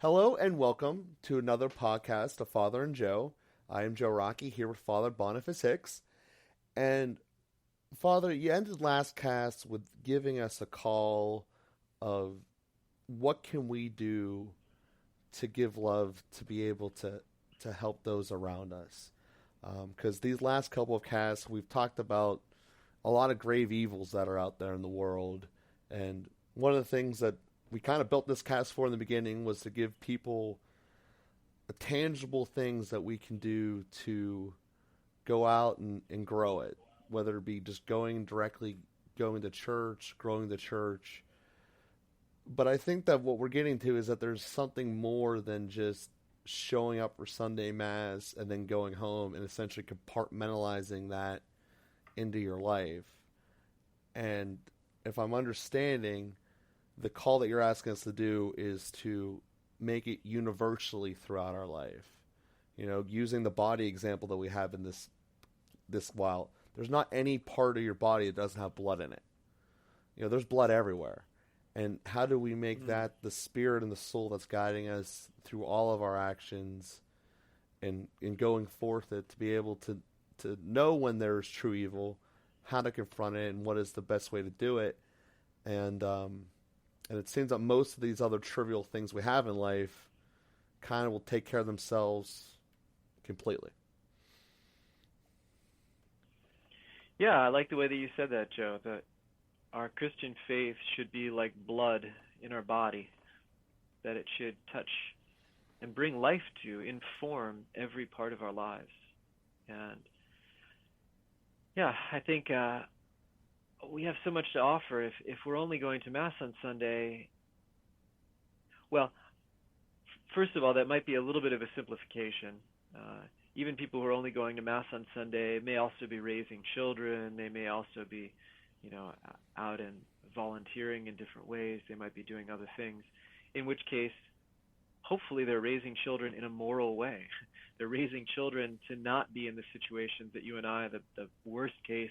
Hello and welcome to another podcast of Father and Joe. I am Joe Rocky here with Father Boniface Hicks. And Father, you ended last cast with giving us a call of what can we do to give love to be able to help those around us. Because these last couple of casts, we've talked about a lot of grave evils that are out there in the world. And one of the things that we kind of built this cast for in the beginning was to give people tangible things that we can do to go out and grow it, whether it be just going to church, growing the church. But I think that what we're getting to is that there's something more than just showing up for Sunday Mass and then going home and essentially compartmentalizing that into your life. And if I'm understanding, the call that you're asking us to do is to make it universally throughout our life. You know, using the body example that we have in this while there's not any part of your body that doesn't have blood in it. You know, there's blood everywhere. And how do we make that the spirit and the soul that's guiding us through all of our actions and in going forth it to be able to know when there's true evil, how to confront it, and what is the best way to do it. And it seems that most of these other trivial things we have in life kind of will take care of themselves completely. Yeah, I like the way that you said that, Joe, that our Christian faith should be like blood in our body, that it should touch and bring life to, inform every part of our lives. And yeah, I think we have so much to offer if we're only going to Mass on Sunday. Well, first of all, that might be a little bit of a simplification. Even people who are only going to Mass on Sunday may also be raising children. They may also be, out and volunteering in different ways. They might be doing other things, in which case, hopefully they're raising children in a moral way. They're raising children to not be in the situations that you and I, the worst case,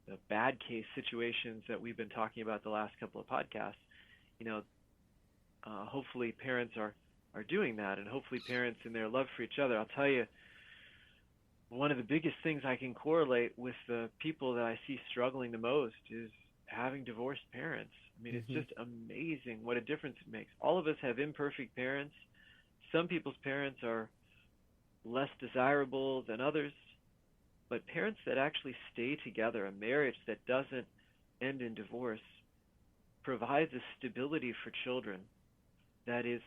the bad case situations that we've been talking about the last couple of podcasts. Hopefully parents are doing that, and hopefully parents in their love for each other. I'll tell you, one of the biggest things I can correlate with the people that I see struggling the most is having divorced parents. I mean, it's just amazing what a difference it makes. All of us have imperfect parents. Some people's parents are less desirable than others, but parents that actually stay together, a marriage that doesn't end in divorce, provides a stability for children that is,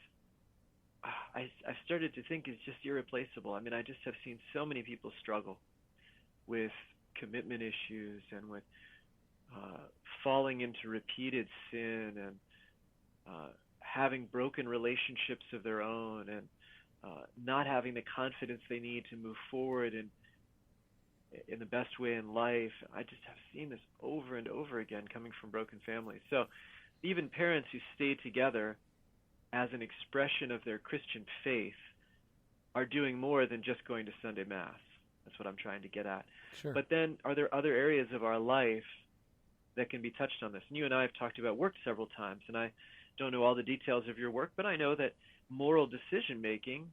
I've started to think is just irreplaceable. I mean, I just have seen so many people struggle with commitment issues and with falling into repeated sin and having broken relationships of their own and not having the confidence they need to move forward in the best way in life. I just have seen this over and over again coming from broken families. So even parents who stay together as an expression of their Christian faith are doing more than just going to Sunday Mass. That's what I'm trying to get at. Sure. But then are there other areas of our life that can be touched on this? And you and I have talked about work several times, and I don't know all the details of your work, but I know that moral decision-making,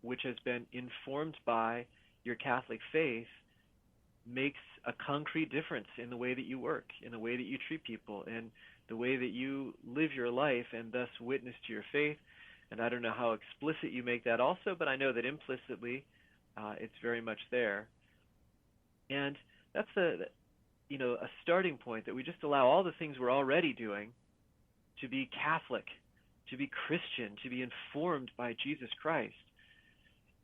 which has been informed by your Catholic faith, makes a concrete difference in the way that you work, in the way that you treat people, and the way that you live your life and thus witness to your faith. And I don't know how explicit you make that also, but I know that implicitly it's very much there. And that's a starting point, that we just allow all the things we're already doing to be Catholic, to be Christian, to be informed by Jesus Christ.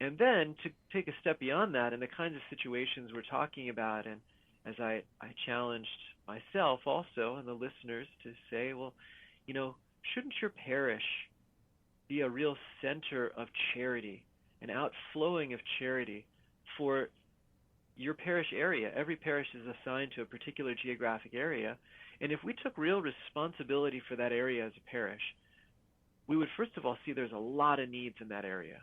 And then to take a step beyond that in the kinds of situations we're talking about, and as I challenged myself also and the listeners to say, well, shouldn't your parish be a real center of charity, an outflowing of charity for your parish area? Every parish is assigned to a particular geographic area, and if we took real responsibility for that area as a parish, we would first of all see there's a lot of needs in that area.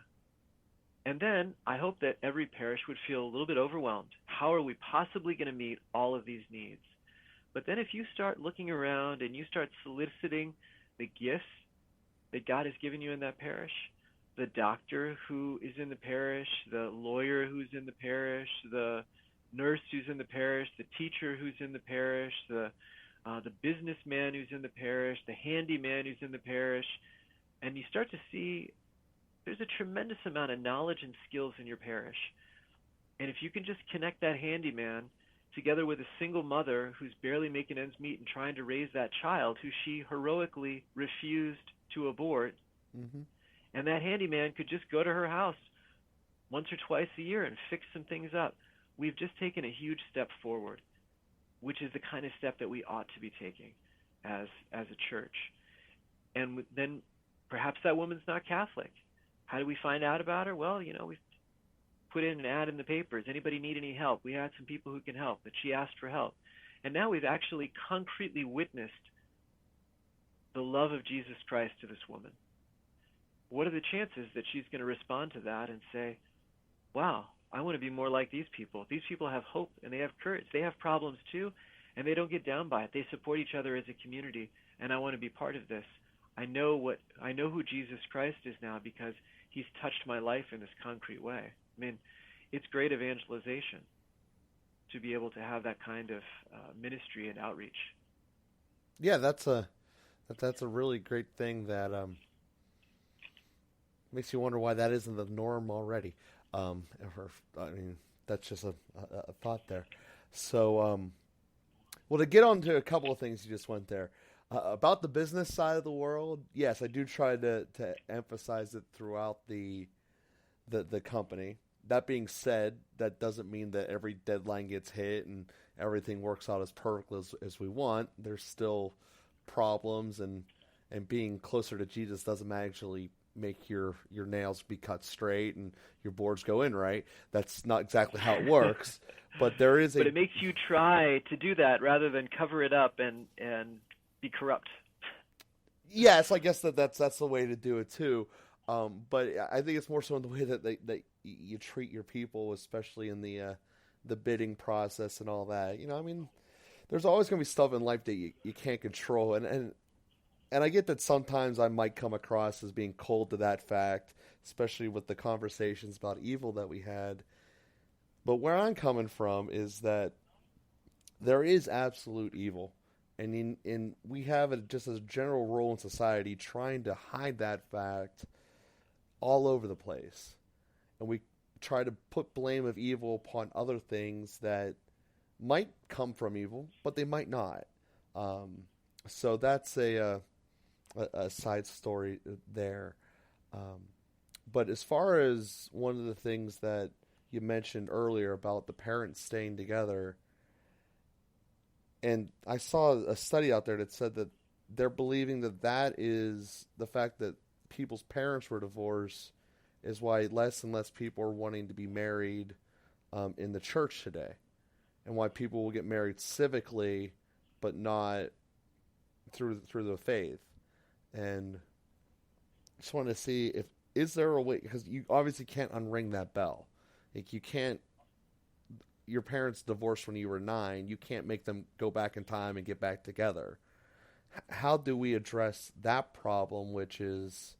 And then I hope that every parish would feel a little bit overwhelmed. How are we possibly going to meet all of these needs? But then if you start looking around and you start soliciting the gifts that God has given you in that parish, the doctor who is in the parish, the lawyer who's in the parish, the nurse who's in the parish, the teacher who's in the parish, the businessman who's in the parish, the handyman who's in the parish, and you start to see there's a tremendous amount of knowledge and skills in your parish. And if you can just connect that handyman together with a single mother who's barely making ends meet and trying to raise that child who she heroically refused to abort, Mm-hmm. and that handyman could just go to her house once or twice a year and fix some things up, we've just taken a huge step forward, which is the kind of step that we ought to be taking as a church. And then perhaps that woman's not Catholic. How do we find out about her? Well, we've put in an ad in the papers. Anybody need any help? We had some people who can help, but she asked for help. And now we've actually concretely witnessed the love of Jesus Christ to this woman. What are the chances that she's going to respond to that and say, wow, I want to be more like these people. These people have hope and they have courage. They have problems too, and they don't get down by it. They support each other as a community, and I want to be part of this. I know who Jesus Christ is now because he's touched my life in this concrete way. I mean, it's great evangelization to be able to have that kind of ministry and outreach. Yeah, that's a really great thing that makes you wonder why that isn't the norm already. That's just a thought there. So, well, to get on to a couple of things you just went there. About the business side of the world, yes, I do try to emphasize it throughout the company. That being said, that doesn't mean that every deadline gets hit and everything works out as perfectly as we want. There's still problems, and being closer to Jesus doesn't actually make your nails be cut straight and your boards go in right. That's not exactly how it works. But there is But it makes you try to do that rather than cover it up and be corrupt. Yes, I guess that's the way to do it too. But I think it's more so in the way that you treat your people, especially in the bidding process and all that. There's always going to be stuff in life that you can't control, and I get that sometimes I might come across as being cold to that fact, especially with the conversations about evil that we had. But where I'm coming from is that there is absolute evil. And we have it just as a general role in society trying to hide that fact all over the place. And we try to put blame of evil upon other things that might come from evil, but they might not. So that's a side story there. But as far as one of the things that you mentioned earlier about the parents staying together, and I saw a study out there that said that they're believing that is the fact that people's parents were divorced is why less and less people are wanting to be married in the church today, and why people will get married civically but not through the faith. And I just wanted to see is there a way, because you obviously can't unring that bell. Like, you can't. Your parents divorced when you were 9. You can't make them go back in time and get back together. How do we address that problem, which is,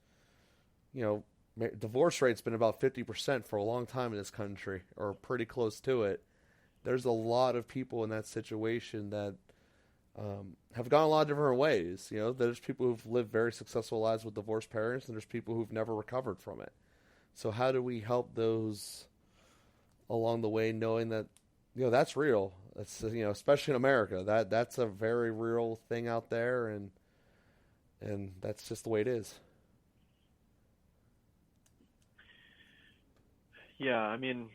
divorce rate's been about 50% for a long time in this country, or pretty close to it. There's a lot of people in that situation that have gone a lot of different ways. There's people who've lived very successful lives with divorced parents, and there's people who've never recovered from it. So how do we help those along the way, knowing that that's real? That's especially in America, that's a very real thing out there, and that's just the way it is. Yeah, I mean,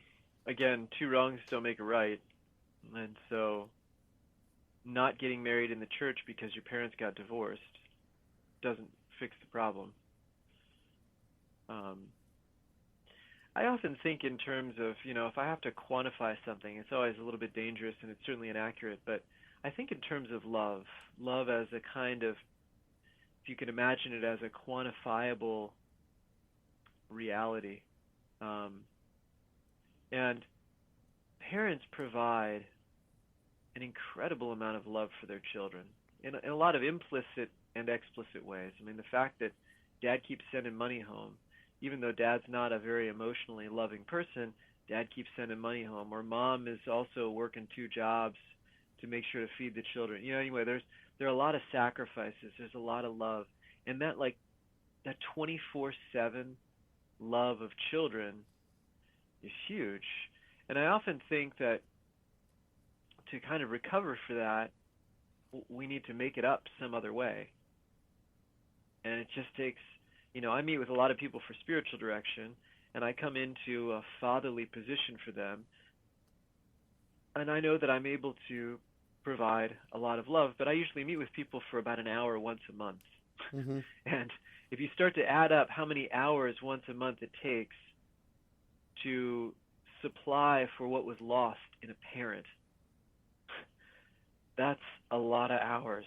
again, 2 wrongs don't make a right, and so not getting married in the church because your parents got divorced doesn't fix the problem. I often think in terms of, if I have to quantify something, it's always a little bit dangerous and it's certainly inaccurate, but I think in terms of love as a kind of, if you can imagine it as a quantifiable reality. And parents provide an incredible amount of love for their children in a lot of implicit and explicit ways. I mean, the fact that Dad keeps sending money home. Even though Dad's not a very emotionally loving person, Dad keeps sending money home. Or Mom is also working two jobs to make sure to feed the children. Anyway, there are a lot of sacrifices. There's a lot of love. And that 24/7 love of children is huge. And I often think that to kind of recover for that, we need to make it up some other way. And it just takes, I meet with a lot of people for spiritual direction, and I come into a fatherly position for them. And I know that I'm able to provide a lot of love, but I usually meet with people for about an hour once a month. Mm-hmm. And if you start to add up how many hours once a month it takes to supply for what was lost in a parent, that's a lot of hours.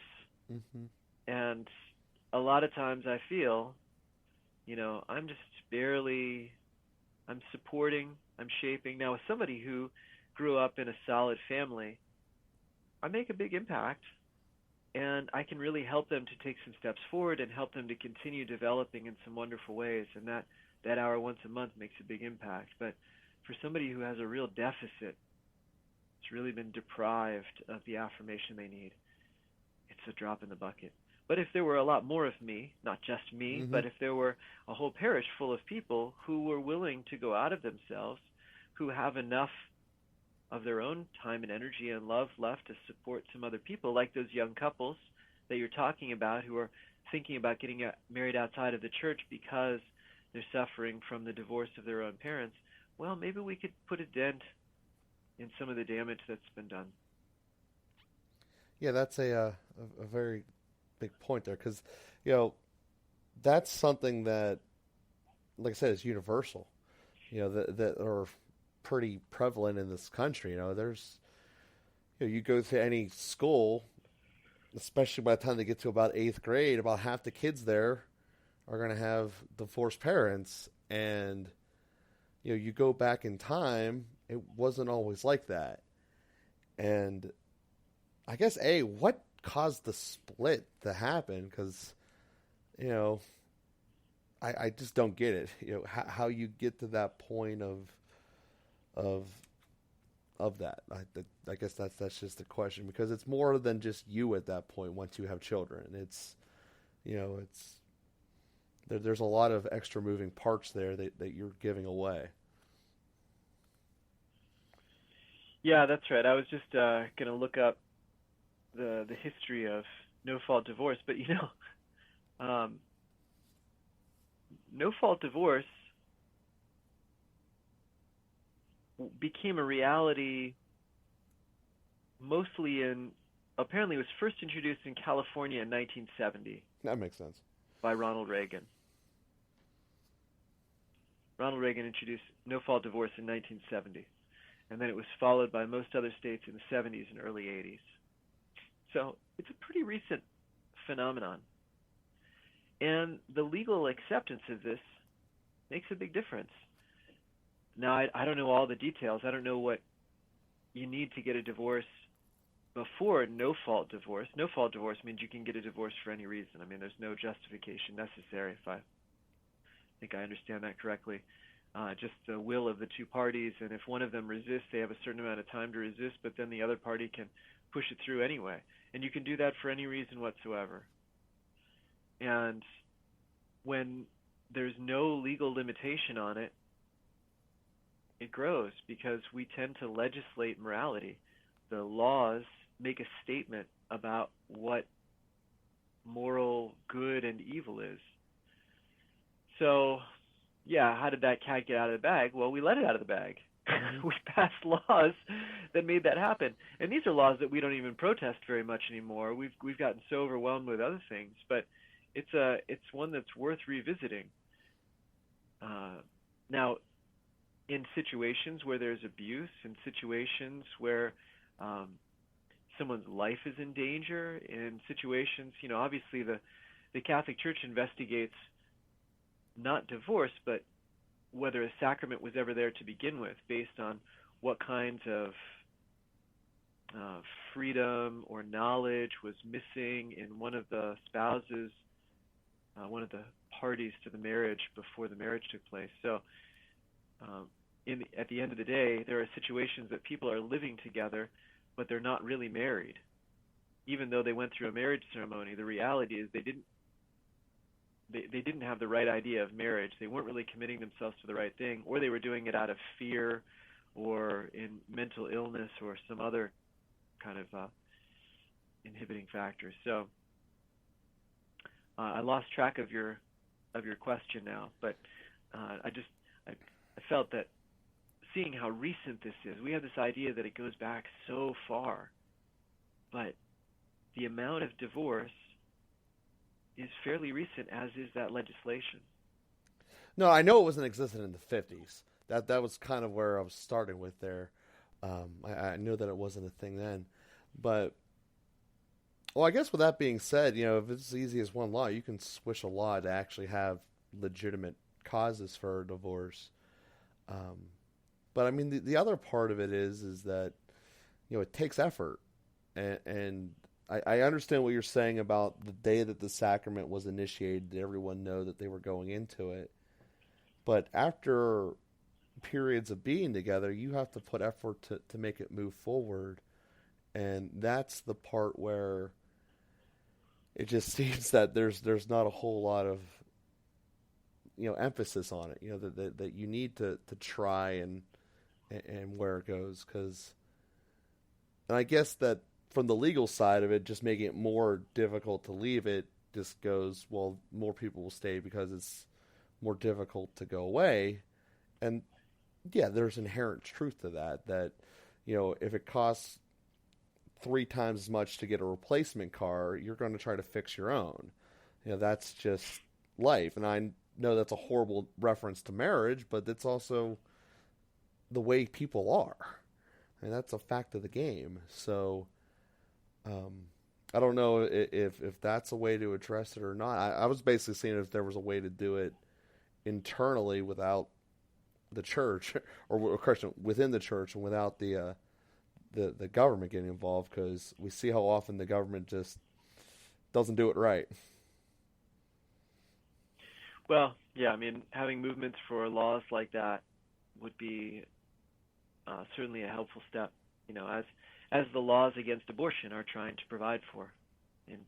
Mm-hmm. And a lot of times I feel, I'm just barely, I'm supporting, I'm shaping. Now, as somebody who grew up in a solid family, I make a big impact, and I can really help them to take some steps forward and help them to continue developing in some wonderful ways. And that hour once a month makes a big impact. But for somebody who has a real deficit, it's really been deprived of the affirmation they need, it's a drop in the bucket. But if there were a lot more of me, not just me, Mm-hmm. but if there were a whole parish full of people who were willing to go out of themselves, who have enough of their own time and energy and love left to support some other people, like those young couples that you're talking about who are thinking about getting married outside of the church because they're suffering from the divorce of their own parents, well, maybe we could put a dent in some of the damage that's been done. Yeah, that's a very big point there, because that's something that, like I said, is universal. That are pretty prevalent in this country. There's you go to any school, especially by the time they get to about 8th grade, about half the kids there are going to have divorced parents, and you go back in time, it wasn't always like that. And I guess what caused the split to happen? Because I just don't get it. How you get to that point of that. I guess that's just the question, because it's more than just you at that point. Once you have children, it's there's a lot of extra moving parts there that you're giving away. Yeah, that's right. I was just going to look up the history of no-fault divorce, but no-fault divorce became a reality mostly apparently it was first introduced in California in 1970. That makes sense. By Ronald Reagan. Ronald Reagan introduced no-fault divorce in 1970, and then it was followed by most other states in the 70s and early 80s. So it's a pretty recent phenomenon. And the legal acceptance of this makes a big difference. Now, I don't know all the details. I don't know what you need to get a divorce before no-fault divorce. No-fault divorce means you can get a divorce for any reason. I mean, there's no justification necessary, if I think I understand that correctly. Just the will of the two parties, and if one of them resists, they have a certain amount of time to resist, but then the other party can push it through anyway. And you can do that for any reason whatsoever. And when there's no legal limitation on it, it grows because we tend to legislate morality. The laws make a statement about what moral good and evil is. So, yeah, how did that cat get out of the bag? Well, we let it out of the bag. We passed laws that made that happen. And these are laws that we don't even protest very much anymore. We've gotten so overwhelmed with other things, but it's one that's worth revisiting. Now, in situations where there's abuse, in situations where someone's life is in danger, in situations, obviously the Catholic Church investigates not divorce, but whether a sacrament was ever there to begin with, based on what kinds of freedom or knowledge was missing in one of the spouses, one of the parties to the marriage before the marriage took place. So at the end of the day, there are situations that people are living together, but they're not really married. Even though they went through a marriage ceremony, the reality is they didn't have the right idea of marriage. They weren't really committing themselves to the right thing, or they were doing it out of fear or in mental illness or some other kind of inhibiting factors. So I lost track of your question now, but I felt that seeing how recent this is, we have this idea that it goes back so far, but the amount of divorce is fairly recent, as is that legislation. No, I know it wasn't existent in the 50s. That was kind of where I was starting with there. I knew that it wasn't a thing then. But, well, I guess with that being said, if it's as easy as one law, you can switch a law to actually have legitimate causes for a divorce. But, I mean, the other part of it is that, it takes effort. And I understand what you're saying about the day that the sacrament was initiated, did everyone know that they were going into it? But after periods of being together, you have to put effort to make it move forward. And that's the part where it just seems that there's not a whole lot of emphasis on it. That you need to try and where it goes, and I guess that from the legal side of it, just making it more difficult to leave it just goes, well, more people will stay because it's more difficult to go away. And yeah, there's inherent truth to that if it costs 3 times as much to get a replacement car, you're going to try to fix your own. That's just life. And I know that's a horrible reference to marriage, but it's also the way people are. And that's a fact of the game. So I don't know if that's a way to address it or not. I was basically seeing if there was a way to do it internally without the church, or question within the church and without the government getting involved, because we see how often the government just doesn't do it right. Well, yeah, I mean, having movements for laws like that would be certainly a helpful step, as the laws against abortion are trying to provide for. And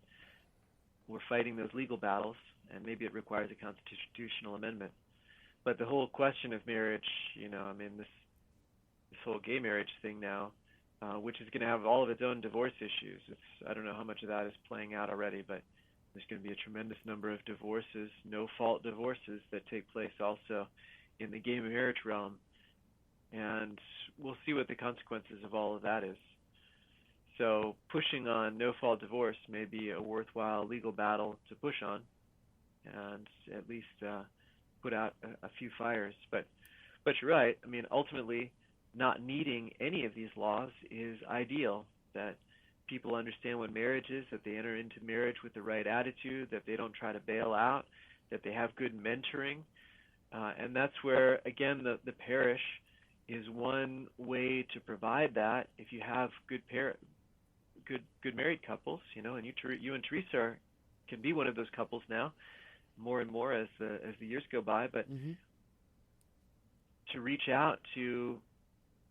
we're fighting those legal battles, and maybe it requires a constitutional amendment. But the whole question of marriage, this whole gay marriage thing now, which is going to have all of its own divorce issues. I don't know how much of that is playing out already, but there's going to be a tremendous number of divorces, no-fault divorces, that take place also in the gay marriage realm. And we'll see what the consequences of all of that is. So pushing on no-fault divorce may be a worthwhile legal battle to push on, and at least put out a few fires. But you're right. I mean, ultimately, not needing any of these laws is ideal. That people understand what marriage is, that they enter into marriage with the right attitude, that they don't try to bail out, that they have good mentoring, and that's where, again, the parish is one way to provide that. If you have good married couples, and you and Teresa can be one of those couples now, more and more as the years go by. But to reach out to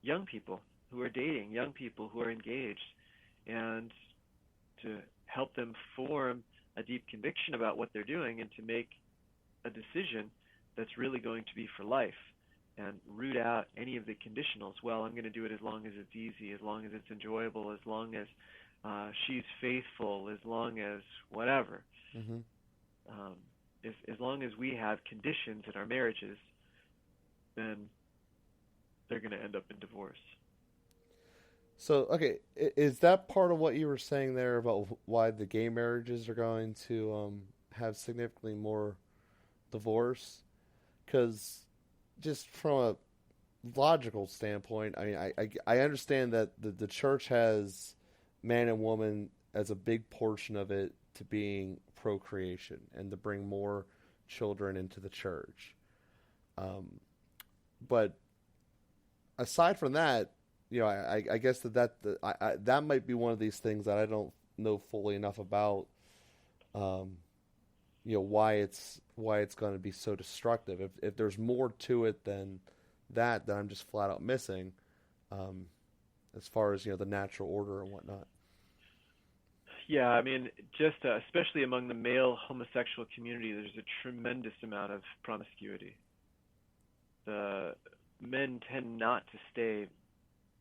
young people who are dating, young people who are engaged, and to help them form a deep conviction about what they're doing and to make a decision that's really going to be for life, and root out any of the conditionals. Well, I'm going to do it as long as it's easy, as long as it's enjoyable, as long as she's faithful, as long as whatever. As long as we have conditions in our marriages, then they're going to end up in divorce. So, okay, is that part of what you were saying there about why the gay marriages are going to have significantly more divorce? Because just from a logical standpoint, I mean, I understand that the church has man and woman as a big portion of it to being procreation and to bring more children into the church. But aside from that, I guess that might be one of these things that I don't know fully enough about. why it's going to be so destructive. If there's more to it than that I'm just flat out missing, as far as the natural order and whatnot. Yeah, I mean, just especially among the male homosexual community, there's a tremendous amount of promiscuity. The men tend not to stay.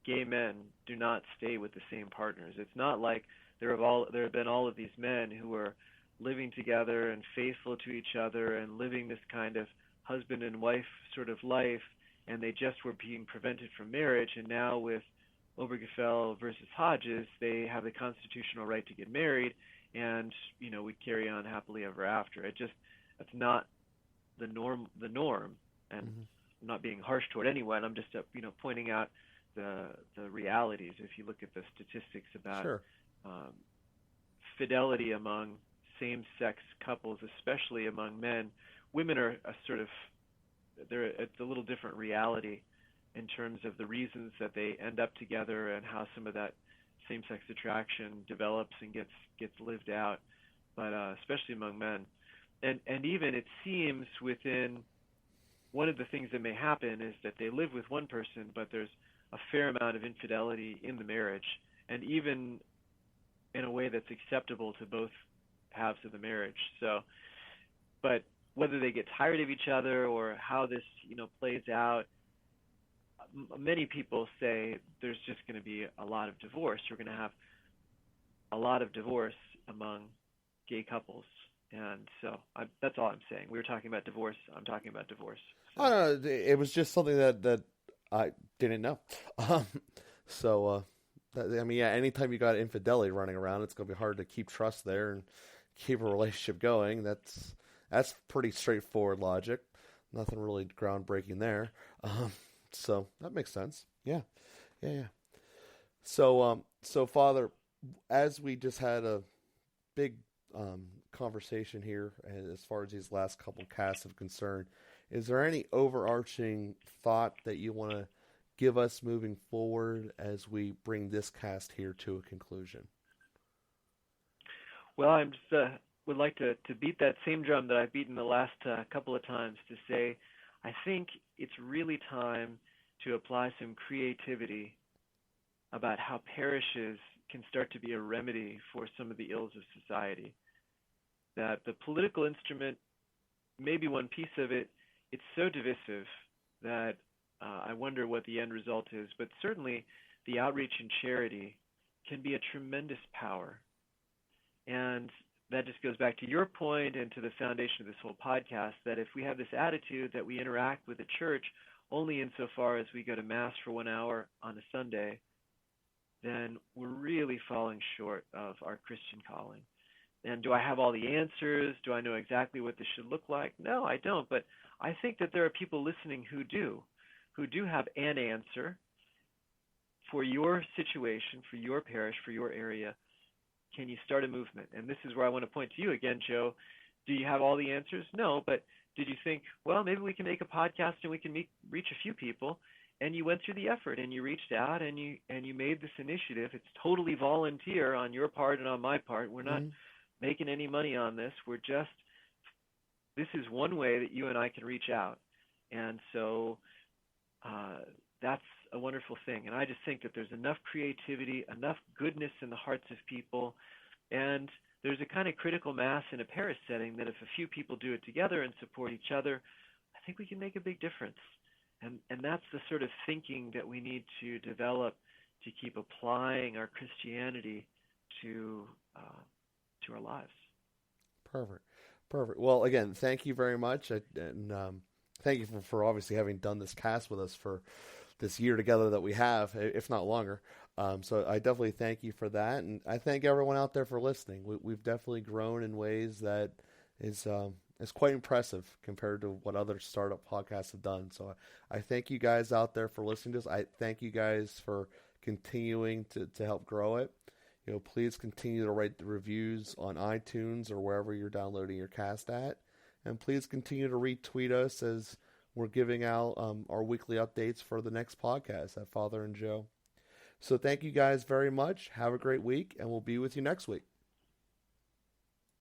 Gay men do not stay with the same partners. It's not like there have been all of these men who are living together and faithful to each other and living this kind of husband and wife sort of life, and they just were being prevented from marriage. And now with Obergefell versus Hodges, they have the constitutional right to get married, and we carry on happily ever after. That's not the norm. And Mm-hmm. I'm not being harsh toward anyone. I'm just pointing out the realities. If you look at the statistics about Sure. um, fidelity among same-sex couples, especially among men, women are it's a little different reality in terms of the reasons that they end up together and how some of that same-sex attraction develops and gets lived out. But especially among men, and even it seems within one of the things that may happen is that they live with one person, but there's a fair amount of infidelity in the marriage, and even in a way that's acceptable to both halves of the marriage. So, but whether they get tired of each other or how this plays out, many people say there's just going to be a lot of divorce. We're going to have a lot of divorce among gay couples. And so that's all I'm saying. We were talking about divorce. I'm talking about divorce. So. I don't know. It was just something that I didn't know. Yeah, anytime you got infidelity running around, it's going to be hard to keep trust there and keep a relationship going. That's pretty straightforward logic. Nothing really groundbreaking there. So that makes sense. Yeah. So Father, as we just had a big conversation here, and as far as these last couple casts are concerned, is there any overarching thought that you want to give us moving forward as we bring this cast here to a conclusion? Well, I just would like to beat that same drum that I've beaten the last couple of times to say I think it's really time to apply some creativity about how parishes can start to be a remedy for some of the ills of society. That the political instrument, maybe one piece of it, it's so divisive that I wonder what the end result is. But certainly the outreach and charity can be a tremendous power. And that just goes back to your point and to the foundation of this whole podcast, that if we have this attitude that we interact with the church only insofar as we go to Mass for 1 hour on a Sunday, then we're really falling short of our Christian calling. And do I have all the answers? Do I know exactly what this should look like? No, I don't. But I think that there are people listening who do have an answer for your situation, for your parish, for your area. Can you start a movement? And this is where I want to point to you again, Joe. Do you have all the answers? No, but did you think, well, maybe we can make a podcast and we can reach a few people? And you went through the effort and you reached out and you made this initiative. It's totally volunteer on your part and on my part. We're not making any money on this. This is one way that you and I can reach out. And so that's a wonderful thing. And I just think that there's enough creativity, enough goodness in the hearts of people, and there's a kind of critical mass in a parish setting that if a few people do it together and support each other, I think we can make a big difference. And that's the sort of thinking that we need to develop to keep applying our Christianity to our lives. Perfect. Well, again, thank you very much, and thank you for obviously having done this cast with us for this year together that we have, if not longer. So I definitely thank you for that, and I thank everyone out there for listening. We've definitely grown in ways that is quite impressive compared to what other startup podcasts have done. So I thank you guys out there for listening to us. I thank you guys for continuing to help grow it. Please continue to write the reviews on iTunes or wherever you're downloading your cast at. And please continue to retweet us as we're giving out our weekly updates for the next podcast at Father and Joe. So thank you guys very much. Have a great week, and we'll be with you next week.